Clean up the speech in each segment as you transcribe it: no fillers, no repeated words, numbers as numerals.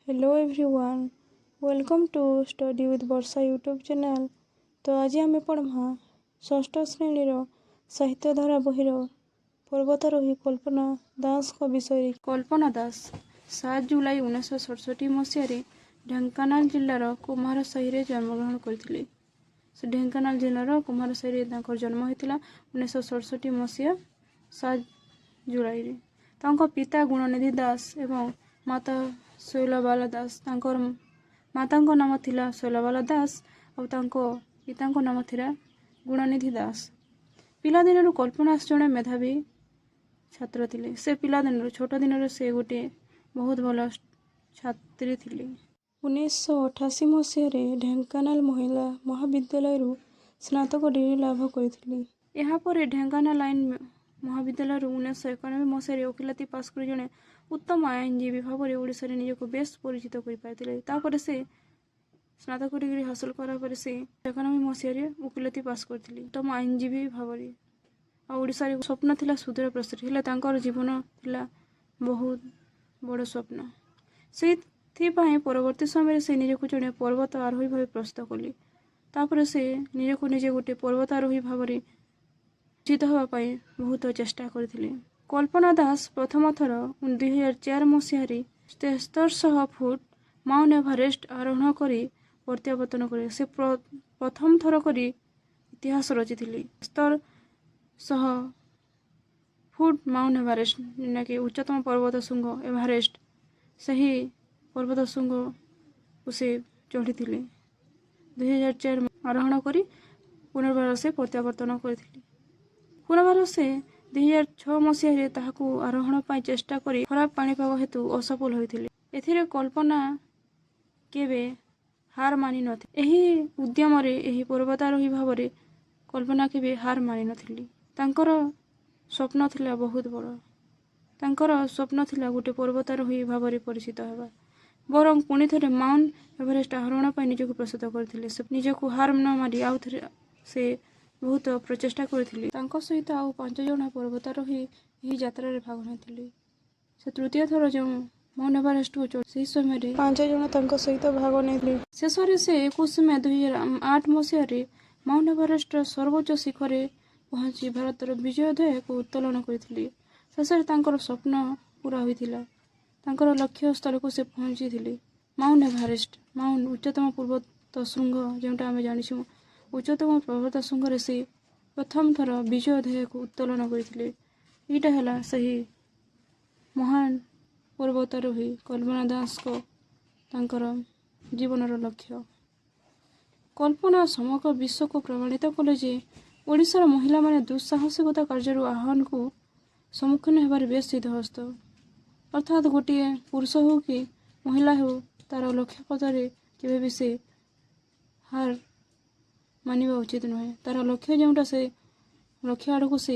Hello everyone, welcome to study with Varsha YouTube channel. तो आज आम पढ़मा षष्ठ श्रेणीर साहित्यधारा बहिर पर्वतारोही कल्पना दास विषय। कल्पना दास 7 जुलाई 1967 मसीह ढेंकानाल जिलार कुम्हार साही जन्मग्रहण करते। से ढेंकानाल जिलार कुम्हार साही जन्म होता 1967 मसीहा 7 जुलाई। पिता गुणनिधि दास एवं माता शैलबाला दास। माता नाम थिला शैलबाला दास और पिता नाम थिला गुणनिधि दास। पिलादिन कल्पना जड़े मेधावी छात्र थिले। से पिलादिन छोट दिन से गोटे बहुत भल छात्री थिले। 1988 मसीह ढेंकानाल महिला महाविद्यालय स्नातक डिग्री लाभ करथिले। यापर ढेंकानाल आईन महाविद्यालय 1991 मसीह वकिलाती पास कर जड़े उत्तम आईनजीवी भाव में ओडिशा रे निजको बेस परिचित कर पाते। से स्नातक डिग्री हासिल करा से 91 मसीह वकिलाती पास करथिले उत्तम आईनजीवी भाव में। ओडिशा रे स्वप्न थिला सुदूर प्रसारी हेले तांकर जीवन थिला बहुत बड़ स्वप्न। से परवर्ती समय से निजको जड़े पर्वत आरोही भाव प्रस्तुत कले। तापर से निजको निजे गोटे पर्वत आरोही भाव में चित होगापाई बहुत चेष्टा करथिले। कल्पना दास प्रथम थर 2004 मसीह 7300 फुट माउंट एवरेस्ट आरोहण करी प्रत्यावर्तन करे। से प्रथम थर करी इतिहास रचिथिले। 7300 फुट माउंट एवरेस्ट कि उच्चतम पर्वत शृंग एवरेस्ट सही पर्वत शृंग को से चढ़ी 2004 आरोहण करी पुनर्बार से प्रत्यावर्तन करथिले। पुनर्बार से 2006 मसीह ताहाकू आरोहण पाई चेष्टा करी खराब पाणीपाग हेतु असफल होइथिले। एथिरे कल्पना केबे हार मानि नथि। एही उद्यम रे एही पर्वतारोही भाव में कल्पना केबे हार मानि नथिली। तांकर स्वप्न थिला बहुत बड़। तांकर स्वप्न थिला गोटे पर्वतारोही भाव में परिचित हेबा। बरं पुणी थरे माउंट एवरेस्ट आरोहण पाई निजको प्रस्तुत करथिले। से निजको हार न मारी आउ थरे से बहुत प्रचेष्टा करथिले। तांको सहित आउ 5 जण पर्वतारोही एही यात्रा रे भाग नेथिले। से तृतीय थर जो माउंट एवरेस्ट को चढ़ से समय 5 जण तांको सहित भाग नेथिले। शेष से 21 मई 2008 मसीह माउंट एवरेस्ट सर्वोच्च शिखर पहुंची भारतर विजय ध्येय को उत्तोलन करथिले। शेष तांकर स्वप्न पूरा होइथिला। तांकर लक्ष्य स्थल को से पहुंची थिले। माउंट एवरेस्ट माउंट उच्चतम पर्वत शृंग जोटा आम जानी उच्चतम पर्वत शृंग से प्रथम थर विजय ध्येय को उत्तोलन करथिले। एटा हला सही महान पर्वतारोही कल्पना दास को तांकर जीवनर लक्ष्य। कल्पना समग्र विश्व को प्रमाणित कले जे ओडिशार महिला माने दुस्साहसिकता कार्य आह्वान को सम्मुखीन होबार बेस सिद्धहस्त। अर्थात गोटे पुरुष हो कि महिला हो तार लक्ष्य पदरे केबे भी से हार मानिबा उचित नुहे। तार लक्ष्य जोटा से लक्ष्य आड़ को से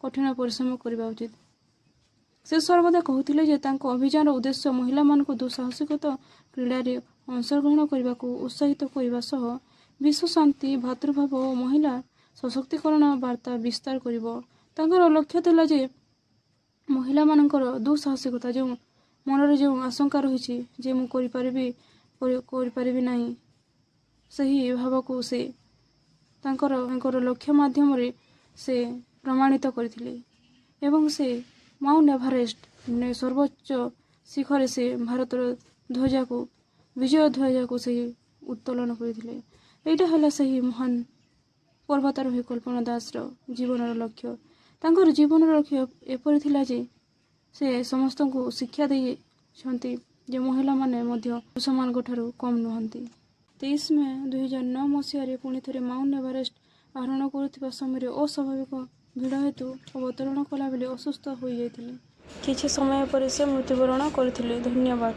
कठिन परिश्रम करबा उचित। से सर्वदा कहते जे तांको अभियान उद्देश्य महिला मान को दुस्साहसिकता क्रीड़ा रे अंशग्रहण करने को उत्साहित करने सह विश्व शांति भातृभाव और महिला सशक्तिकरण वार्ता विस्तार करिबो। तांकर लक्ष्य थिला जे महिला मानकर दुस्साहसिकता जो मनरे जो आशंका रही जे मु करि परिबि नाही सही भाव को से तांकर लक्ष्य माध्यम रे से प्रमाणित करथिले। एवं से माउंट एवरेस्ट सर्वोच्च शिखर से भारतर ध्वजा को विजय ध्वजा को से उत्तोलन करथिले। एटा हला सही महान पर्वतारोही कल्पना दास जीवनर लक्ष्य। तांकर जीवनर लक्ष्य एपरि थिला जे से समस्त को शिक्षा दे छंती जे महिला माने मध्य पुरुषमान ठारू कम नुहंती। 23 मई 2009 मसीह पुणी थे माउंट एवरेस्ट आरोहण करुवा समय अस्वाभाविक भिड़ हेतु अवतरण कला बेले असुस्थ हो जाते। किछि समय पर से मृत्युवरण करथिले। धन्यवाद।